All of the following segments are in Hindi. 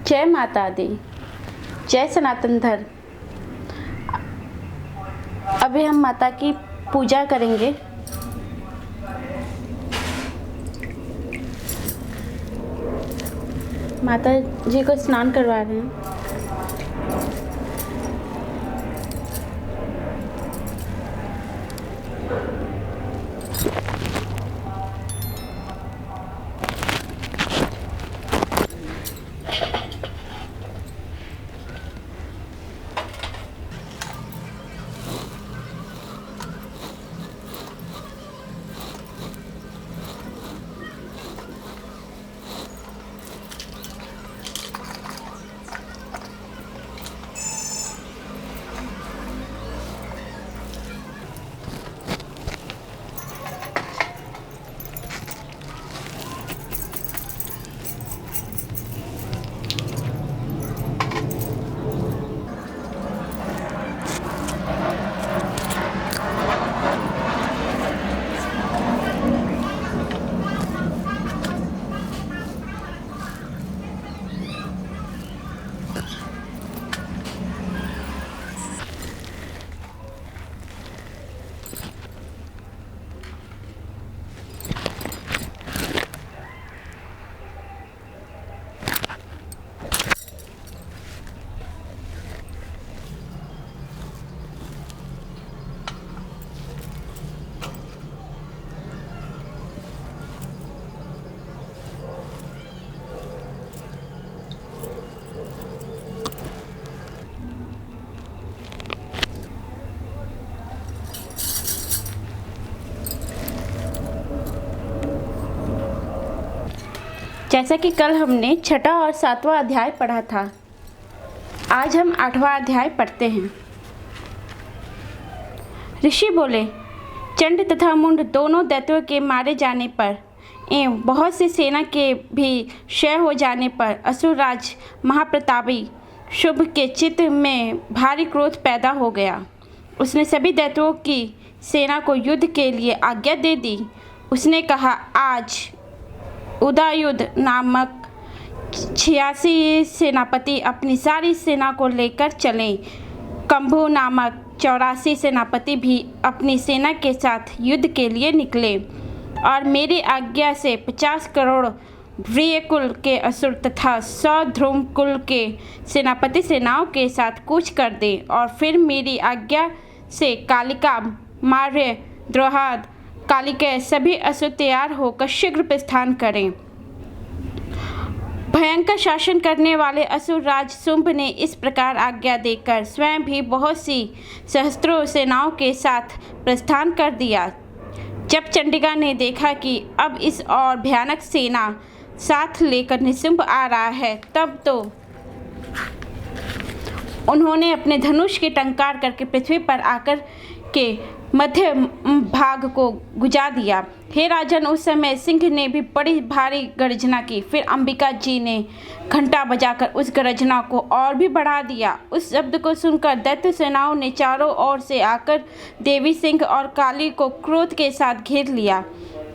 जय माता दी, जय सनातन धर्म। अभी हम माता की पूजा करेंगे। माता जी को स्नान करवा रहे हैं। जैसा कि कल हमने छठा और सातवां अध्याय पढ़ा था, आज हम 8वां अध्याय पढ़ते हैं। ऋषि बोले, चंड तथा मुंड दोनों दैत्यों के मारे जाने पर एवं बहुत सी सेना के भी क्षय हो जाने पर असुरराज महाप्रतापी शुभ के चित्त में भारी क्रोध पैदा हो गया। उसने सभी दैत्यों की सेना को युद्ध के लिए आज्ञा दे दी। उसने कहा, आज उदयुद्ध नामक 86 सेनापति अपनी सारी सेना को लेकर चलें। कंभु नामक 84 सेनापति भी अपनी सेना के साथ युद्ध के लिए निकले और मेरी आज्ञा से 50 करोड़ व्रीयकुल के असुर तथा 100 ध्रुव कुल के सेनापति सेनाओं के साथ कूच कर दें और फिर मेरी आज्ञा से कालिका, मार्य, द्रोहाद, कालिके सभी असुर तैयार होकर शीघ्र प्रस्थान करें। भयंकर शासन करने वाले असुर राज शुंभ ने इस प्रकार आज्ञा देकर स्वयं भी बहुत सी सहस्त्रों सेनाओं के साथ प्रस्थान कर दिया। जब चंडिका ने देखा कि अब इस और भयानक सेना साथ लेकर निशुंभ आ रहा है, तब तो उन्होंने अपने धनुष की टंकार करके पृथ्वी पर आकर के मध्य भाग को गुजा दिया। हे राजन, उस समय सिंह ने भी बड़ी भारी गर्जना की। फिर अंबिका जी ने घंटा बजाकर उस गर्जना को और भी बढ़ा दिया। उस शब्द को सुनकर दैत्य सेनाओं ने चारों ओर से आकर देवी सिंह और काली को क्रोध के साथ घेर लिया।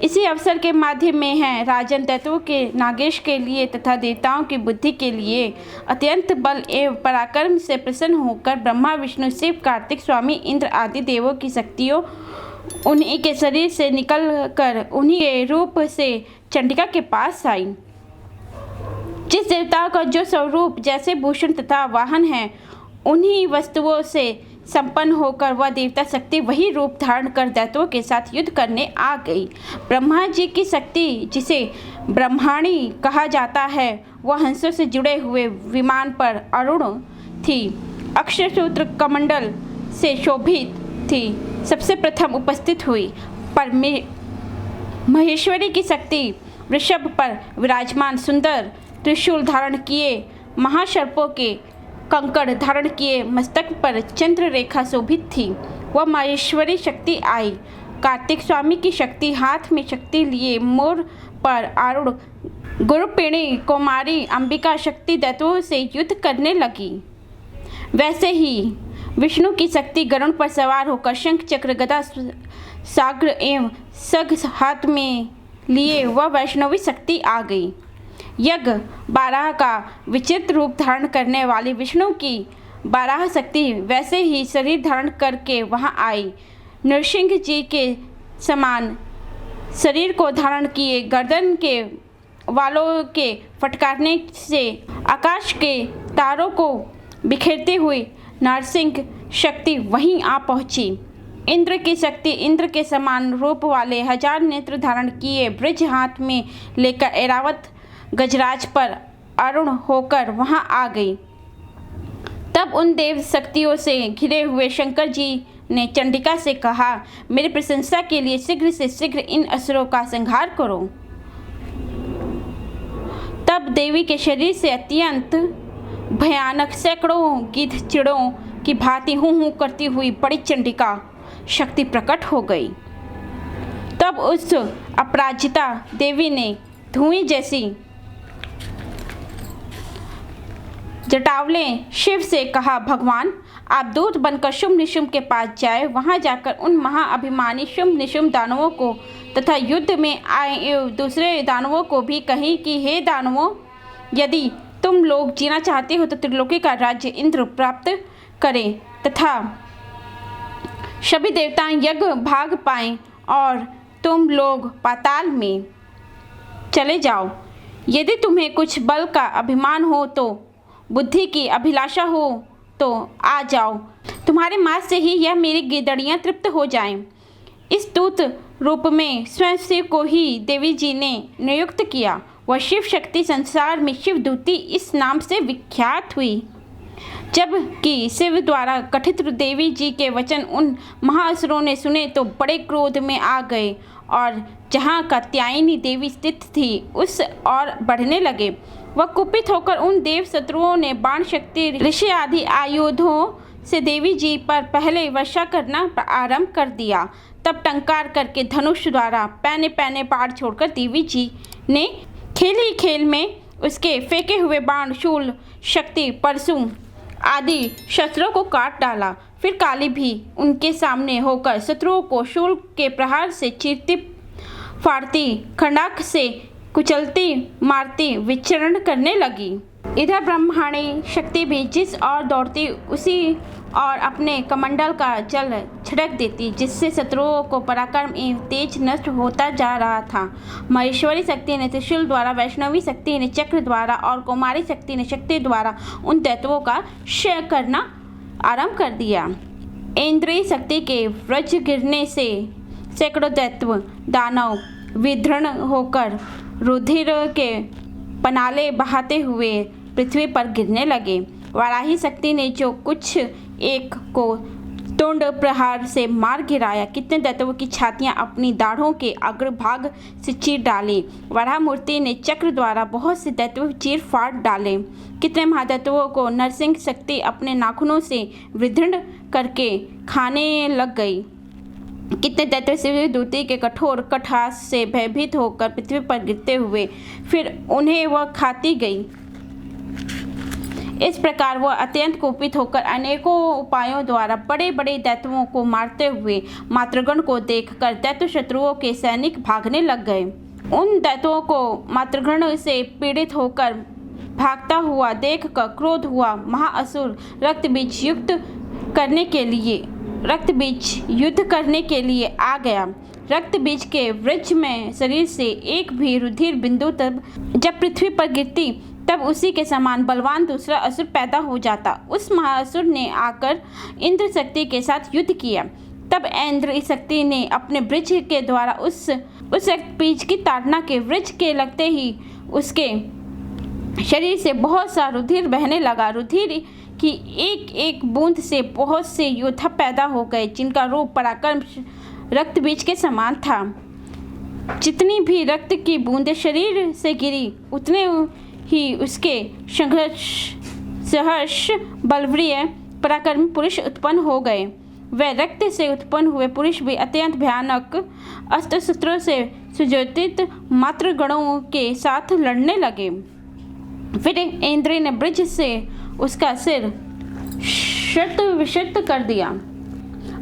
इसी अवसर के माध्यम में है राजन, दैत्यों के नागेश के लिए तथा देवताओं की बुद्धि के लिए अत्यंत बल एवं पराक्रम से प्रसन्न होकर ब्रह्मा, विष्णु, शिव, कार्तिक, स्वामी इंद्र आदि देवों की शक्तियों उन्हीं के शरीर से निकल कर उन्हीं के रूप से चंडिका के पास आई। जिस देवता का जो स्वरूप जैसे भूषण तथा वाहन है, उन्हीं वस्तुओं से संपन्न होकर वह देवता शक्ति वही रूप धारण कर दैत्यों के साथ युद्ध करने आ गई। ब्रह्मा जी की शक्ति, जिसे ब्रह्माणी कहा जाता है, वह हंसों से जुड़े हुए विमान पर अरुण थी, अक्षसूत्र कमंडल से शोभित थी, सबसे प्रथम उपस्थित हुई। पर महेश्वरी की शक्ति वृषभ पर विराजमान सुंदर त्रिशूल धारण किए, महासर्पों के कंकड़ धारण किए, मस्तक पर चंद्र रेखा शोभित थी, वह महेश्वरी शक्ति आई। कार्तिक स्वामी की शक्ति हाथ में शक्ति लिए मोर पर आरूढ़ गुरुपिणी कुमारी अंबिका शक्ति दैत्यों से युद्ध करने लगी। वैसे ही विष्णु की शक्ति गरुड़ पर सवार होकर शंख, चक्र, गदा, साग्र एवं सग हाथ में लिए वह वैष्णवी शक्ति आ गई। यज्ञ बारह का विचित्र रूप धारण करने वाली विष्णु की बारह शक्ति वैसे ही शरीर धारण करके वहां आई। नृसिंह जी के समान शरीर को धारण किए गर्दन के वालों के फटकारने से आकाश के तारों को बिखेरते हुए नरसिंह शक्ति वहीं आ पहुंची। इंद्र की शक्ति इंद्र के समान रूप वाले 1000 नेत्र धारण किए ब्रज हाथ में लेकर ऐरावत गजराज पर अरुण होकर वहां आ गई। तब उन देव शक्तियों से घिरे हुए शंकर जी ने चंडिका से कहा, मेरी प्रशंसा के लिए शीघ्र से शीघ्र इन असुरों का संहार करो। तब देवी के शरीर से अत्यंत भयानक सैकड़ों गिद्ध चिड़ों की भांति हूँ करती हुई बड़ी चंडिका शक्ति प्रकट हो गई। तब उस अपराजिता देवी ने धुएं जैसी जटावले शिव से कहा, भगवान आप दूत बनकर शुंभ निशुंभ के पास जाए, वहां जाकर उन महाअभिमानी शुंभ निशुंभ दानवों को तथा युद्ध में आए दूसरे दानवों को भी कहीं कि हे दानवों, यदि तुम लोग जीना चाहते हो तो त्रिलोकी का राज्य इंद्र प्राप्त करें तथा सभी देवता यज्ञ भाग पाएं और तुम लोग पाताल में चले जाओ। यदि तुम्हें कुछ बल का अभिमान हो तो बुद्धि की अभिलाषा हो तो आ जाओ, तुम्हारे मांस से ही यह मेरी गिदड़ियाँ तृप्त हो जाएं। इस दूत रूप में स्वयं शिव को ही देवी जी ने नियुक्त किया। वह शिव शक्ति संसार में शिवदूती इस नाम से विख्यात हुई। जबकि शिव द्वारा कथित देवी जी के वचन उन महाअसुरों ने सुने तो बड़े क्रोध में आ गए और जहाँ कात्यायनी देवी स्थित थी उस और बढ़ने लगे। वह कुपित होकर उन देव शत्रुओं ने बाण शक्ति ऋषि आदि आयुधों से देवी जी पर पहले वर्षा करना आरंभ कर दिया। तब टंकार करके धनुष द्वारा पैने पैने बाण छोड़कर देवी जी ने खेल ही खेल में उसके फेंके हुए बाण शूल शक्ति परशु आदि शस्त्रों को काट डाला। फिर काली भी उनके सामने होकर शत्रुओं को शूल के प्रहार से चीरती फाड़ती खंडाक से कुचलती मारती विचरण करने लगी। इधर ब्रह्माणी शक्ति भी जिस ओर दौड़ती उसी और अपने कमंडल का जल छिड़क देती, जिससे शत्रुओं को पराक्रम एवं तेज नष्ट होता जा रहा था। महेश्वरी शक्ति ने त्रिशूल द्वारा, वैष्णवी शक्ति ने चक्र द्वारा और कुमारी शक्ति ने शक्ति द्वारा उन दैत्यों का क्षय करना आरंभ कर दिया। इंद्रिय शक्ति के वज्र गिरने से सैकड़ों दैत्य दानव विधृण होकर रुधिर के पनाले बहाते हुए पृथ्वी पर गिरने लगे। वाराही शक्ति ने जो कुछ एक को तुंड प्रहार से मार गिराया, कितने दैत्यों की छातियां अपनी दाढ़ों के अग्रभाग से चीर डाली। वराह मूर्ति ने चक्र द्वारा बहुत से दैत्यों चीर फाड़ डाले। कितने महादैत्यों को नरसिंह शक्ति अपने नाखूनों से विदीर्ण करके खाने लग गई। कितने दैत्य शिवदूती के कठोर कटाक्ष से भयभीत होकर पृथ्वी पर गिरते हुए फिर उन्हें वह खाती गई। इस प्रकार वह अत्यंत कुपित होकर अनेकों उपायों द्वारा बड़े बड़े दैत्यों को मारते हुए मातृगण को देखकर दैत्य शत्रुओं के सैनिक भागने लग गए। उन दैत्यों को मातृगण से पीड़ित होकर भागता हुआ देखकर क्रोध हुआ महाअसुर रक्त बीज युद्ध करने के लिए आ गया। रक्त बीज के वृक्ष में शरीर से एक भी रुधिर बिंदु तब जब पृथ्वी पर गिरती तब उसी के समान बलवान दूसरा असुर पैदा हो जाता। उस महाअसुर ने आकर इंद्र शक्ति के साथ युद्ध किया। तब इंद्र शक्ति ने अपने वृक्ष के द्वारा उस रक्त बीज की ताड़ना के वृक्ष के लगते ही उसके शरीर से बहुत सा रुधिर बहने लगा। रुधिर की एक एक बूंद से बहुत से योद्धा पैदा हो गए, जिनका रूप पराक्रम रक्त बीज के समान था। जितनी भी रक्त की बूंदें शरीर से गिरी उतने ही उसके सहर्ष बलवीय पराक्रम पुरुष उत्पन्न हो गए। वह रक्त से उत्पन्न हुए पुरुष भी अत्यंत भयानक अस्त्र शस्त्रों से सुज्योतित मातृगणों के साथ लड़ने लगे। फिर इंद्र ने ब्रज से उसका सिर शत विशत कर दिया,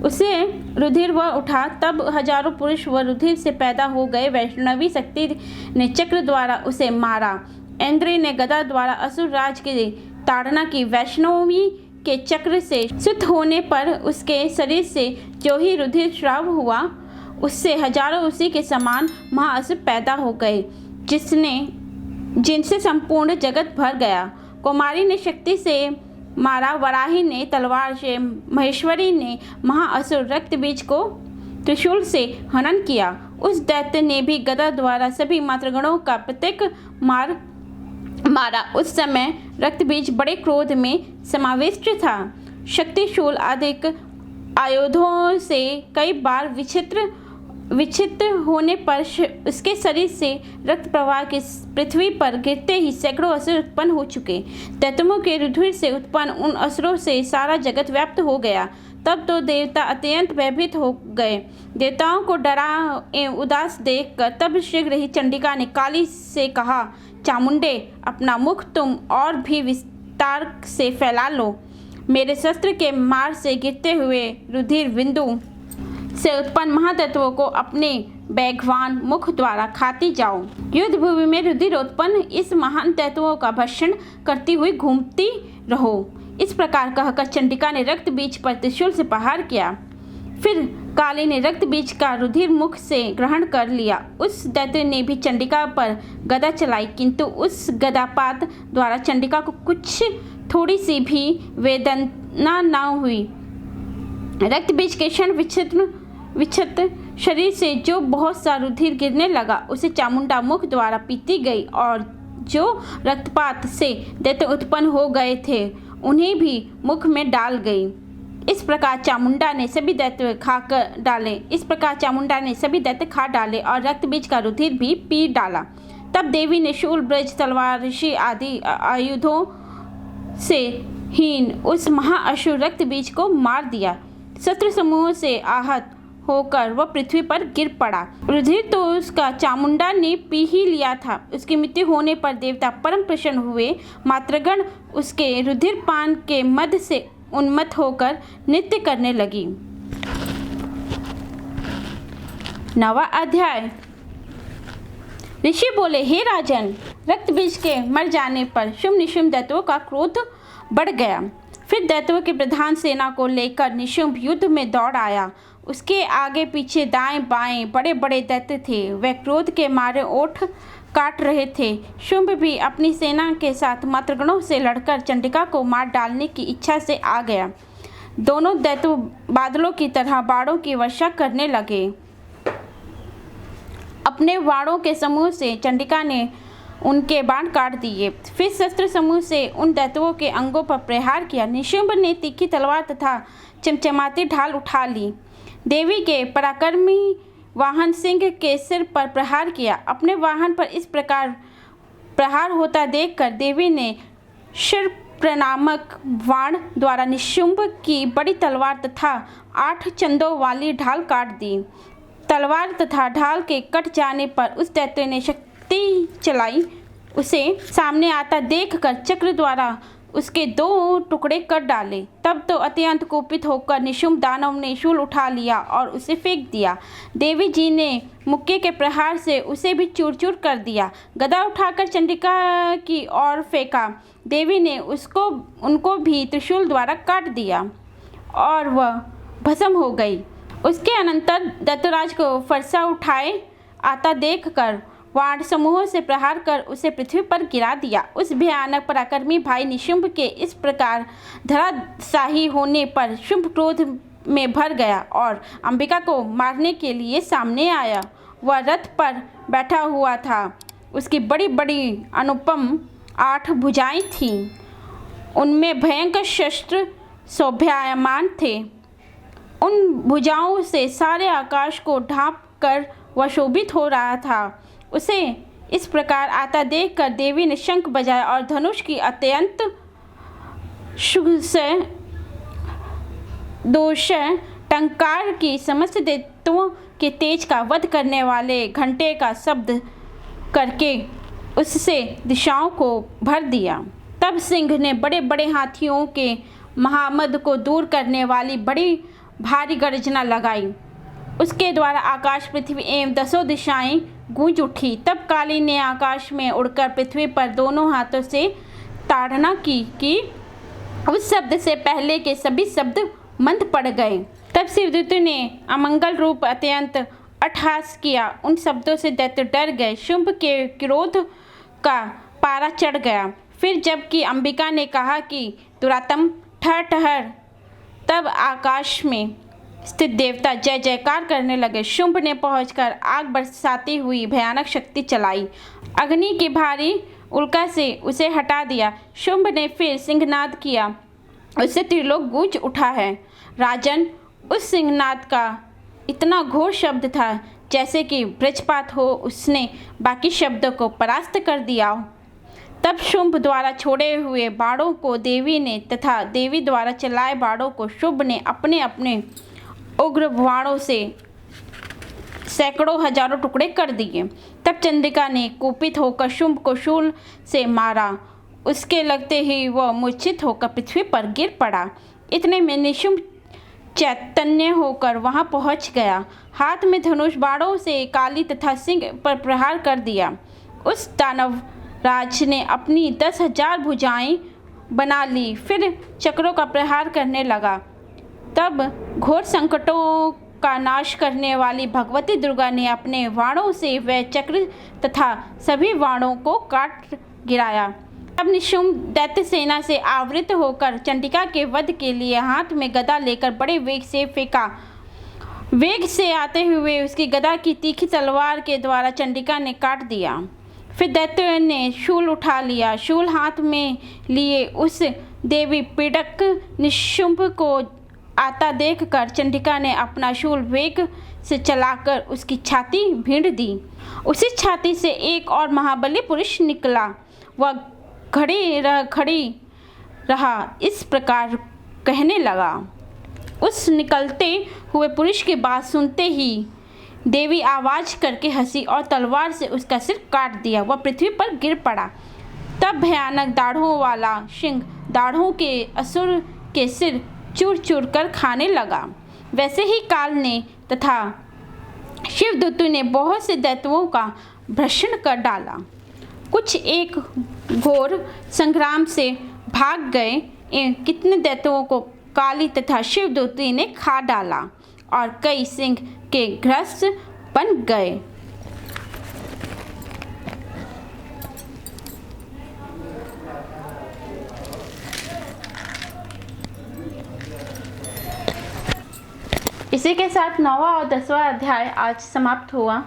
उसे रुधिर वह उठा। तब हजारों पुरुष व रुधिर से पैदा हो गए। वैष्णवी शक्ति ने चक्र द्वारा उसे मारा। इंद्र ने गदा द्वारा असुर राज के ताड़ना की। वैष्णवी के चक्र से च्युत होने पर उसके शरीर से जो ही रुधिर स्राव हुआ, उससे हजारों उसी के समान महाअसुर पैदा हो गए, जिनसे संपूर्ण जगत भर गया। कुमारी ने शक्ति से मारा, वराही ने तलवार से, महेश्वरी ने महाअसुर रक्तबीज को त्रिशूल से हनन किया। उस दैत्य ने भी गदा द्वारा सभी मातृगणों का प्रत्येक मारा। उस समय रक्तबीज बड़े क्रोध में समाविष्ट था। शक्तिशूल अधिक आयुधों से कई बार विचित्र होने पर उसके शरीर से रक्त प्रवाह के पृथ्वी पर गिरते ही सैकड़ों असुर उत्पन्न हो चुके। दैत्यों के रुधिर से उत्पन्न उन असुरों से सारा जगत व्याप्त हो गया। तब तो देवता अत्यंत भयभीत हो गए। देवताओं को डरा एवं उदास देखकर तब शीघ्र ही चंडिका ने काली से कहा, चामुंडे, अपना मुख तुम और भी विस्तार से फैला लो। मेरे शस्त्र के मार से गिरते हुए रुधिर बिंदु से उत्पन्न महातत्वों को अपने बेगवान मुख द्वारा खाती जाओ। युद्ध भूमि में रुधिर उत्पन्न इस महान तत्वों का भक्षण करती हुई घूमती रहो। इस प्रकार कहकर चंडिका ने रक्त बीज पर त्रिशूल से प्रहार किया। फिर काली ने रक्त बीज का रुधिर मुख से ग्रहण कर लिया। उस दैत्य ने भी चंडिका पर गदा चलाई, किंतु उस गदापात द्वारा चंडिका को कुछ थोड़ी सी भी वेदना न हुई। रक्त बीज के क्षण विक्षिप्त शरीर से जो बहुत सा रुधिर गिरने लगा, उसे चामुंडा मुख द्वारा पीती गई, और जो रक्तपात से दैत्य उत्पन्न हो गए थे उन्हें भी मुख में डाल गई। इस प्रकार चामुंडा ने सभी दैत्य खा डाले और रक्त बीज का रुधिर भी पी डाला। तब देवी ने शूल, ब्रज, तलवार, ऋषि आदि आयुधों से हीन उस महाअसुर रक्त बीज को मार दिया। शस्त्र समूह से आहत होकर वह पृथ्वी पर गिर पड़ा। रुधिर तो उसका चामुंडा ने पी ही लिया था। उसकी मृत्यु होने पर देवता परम प्रसन्न हुए। मातृगण उसके रुधिर पान के मद से उन्मत्त होकर नृत्य करने लगी। 9वां अध्याय। ऋषि बोले, हे राजन, रक्त बीज के मर जाने पर शुंभ निशुंभ दैत्यों का क्रोध बढ़ गया। फिर दैत्यों के प्रधान सेना को लेकर निशुंभ युद्ध में दौड़ आया। उसके आगे पीछे दाएं बाएं बड़े बड़े दैत्य थे। वे क्रोध के मारे ओठ काट रहे थे। शुंभ भी अपनी सेना के साथ मातृगणों से लड़कर चंडिका को मार डालने की इच्छा से आ गया। दोनों दैत्य बादलों की तरह बाणों की वर्षा करने लगे। अपने बाणों के समूह से चंडिका ने उनके बाण काट दिए। फिर शस्त्र समूह से उन दैत्यों के अंगों पर प्रहार किया। निशुंभ ने तीखी तलवार तथा चमचमाती ढाल उठा ली। देवी के पराक्रमी वाहन सिंह के सिर पर प्रहार किया। अपने वाहन पर इस प्रकार प्रहार होता देखकर देवी ने शिर नामक बाण द्वारा निशुंभ की बड़ी तलवार तथा 8 चंदों वाली ढाल काट दी। तलवार तथा ढाल के कट जाने पर उस दैत्य ने शक्ति चलाई। उसे सामने आता देखकर चक्र द्वारा उसके 2 टुकड़े कर डाले। तब तो अत्यंत कुपित होकर निशुंभ दानव ने शूल उठा लिया और उसे फेंक दिया। देवी जी ने मुक्के के प्रहार से उसे भी चूर चूर कर दिया। गदा उठाकर चंडिका की ओर फेंका। देवी ने उनको भी त्रिशूल द्वारा काट दिया और वह भस्म हो गई। उसके अनंतर दैत्यराज को फरसा उठाए आता देखकर वाण समूहों से प्रहार कर उसे पृथ्वी पर गिरा दिया। उस भयानक पराक्रमी भाई निशुंभ के इस प्रकार धराशायी होने पर शुंभ क्रोध में भर गया और अंबिका को मारने के लिए सामने आया। वह रथ पर बैठा हुआ था। उसकी बड़ी बड़ी अनुपम 8 भुजाएं थीं। उनमें भयंकर शस्त्र शोभायमान थे। उन भुजाओं से सारे आकाश को ढांप कर वह शोभित हो रहा था। उसे इस प्रकार आता देखकर देवी ने शंख बजाया और धनुष की अत्यंत दोष टंकार की समस्त दैत्यों के तेज का वध करने वाले घंटे का शब्द करके उससे दिशाओं को भर दिया। तब सिंह ने बड़े बड़े हाथियों के महामद को दूर करने वाली बड़ी भारी गर्जना लगाई। उसके द्वारा आकाश, पृथ्वी एवं 10 दिशाएं गूंज उठी। तब काली ने आकाश में उड़कर पृथ्वी पर दोनों हाथों से ताड़ना की कि उस शब्द से पहले के सभी शब्द मंद पड़ गए। तब शिवदूत ने अमंगल रूप अत्यंत अट्टहास किया। उन शब्दों से दैत्य डर गए। शुंभ के क्रोध का पारा चढ़ गया। फिर जबकि अंबिका ने कहा कि दुरात्म ठहर, तब आकाश में स्थित देवता जय जयकार करने लगे। शुंभ ने पहुंचकर आग बरसाती हुई भयानक शक्ति चलाई। अग्नि की भारी उल्का से उसे हटा दिया। शुंभ ने फिर सिंहनाद किया। उससे त्रिलोक गूंज उठा है। राजन, उस सिंहनाद का इतना घोर शब्द था जैसे कि वज्रपात हो। उसने बाकी शब्दों को परास्त कर दिया। तब शुंभ द्वारा छोड़े हुए बाणों को देवी ने तथा देवी द्वारा चलाए बाणों को शुंभ ने अपने अपने उग्र बाणों से सैकड़ों हजारों टुकड़े कर दिए। तब चंद्रिका ने कुपित होकर शुंभ को शूल से मारा। उसके लगते ही वह मूर्छित होकर पृथ्वी पर गिर पड़ा। इतने में निशुंभ चैतन्य होकर वहां पहुंच गया। हाथ में धनुष बाणों से काली तथा सिंह पर प्रहार कर दिया। उस दानव राज ने अपनी 10,000 भुजाएं बना ली, फिर चक्रों का प्रहार करने लगा। तब घोर संकटों का नाश करने वाली भगवती दुर्गा ने अपने बाणों से वह चक्र तथा सभी बाणों को काट गिराया। तब निशुंभ दैत्य सेना से आवृत होकर चंडिका के वध के लिए हाथ में गदा लेकर बड़े वेग से फेंका। वेग से आते हुए उसकी गदा की तीखी तलवार के द्वारा चंडिका ने काट दिया। फिर दैत्य ने शूल उठा लिया। शूल हाथ में लिए उस देवी पीड़क निशुंभ को आता देखकर चंडिका ने अपना शूल वेग से चलाकर उसकी छाती भीड़ दी। उसी छाती से एक और महाबली पुरुष निकला। वह खड़ी रहा, इस प्रकार कहने लगा। उस निकलते हुए पुरुष की बात सुनते ही देवी आवाज करके हंसी और तलवार से उसका सिर काट दिया। वह पृथ्वी पर गिर पड़ा। तब भयानक दाढ़ों वाला सिंह दाढ़ों के असुर के सिर चूर चूर कर खाने लगा। वैसे ही काल ने तथा शिवदूत ने बहुत से दैत्यों का भक्षण कर डाला। कुछ एक घोर संग्राम से भाग गए। कितने दैत्यों को काली तथा शिवदूती ने खा डाला और कई सिंह के ग्रस्त बन गए। इसी के साथ 9वां और 10वां अध्याय आज समाप्त हुआ।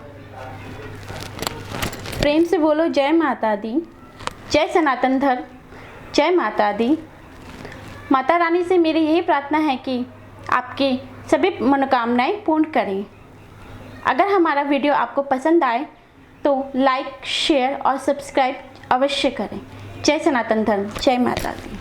प्रेम से बोलो जय माता दी, जय सनातन धर्म, जय माता दी। माता रानी से मेरी यही प्रार्थना है कि आपकी सभी मनोकामनाएं पूर्ण करें। अगर हमारा वीडियो आपको पसंद आए तो लाइक, शेयर और सब्सक्राइब अवश्य करें। जय सनातन धर्म, जय माता दी।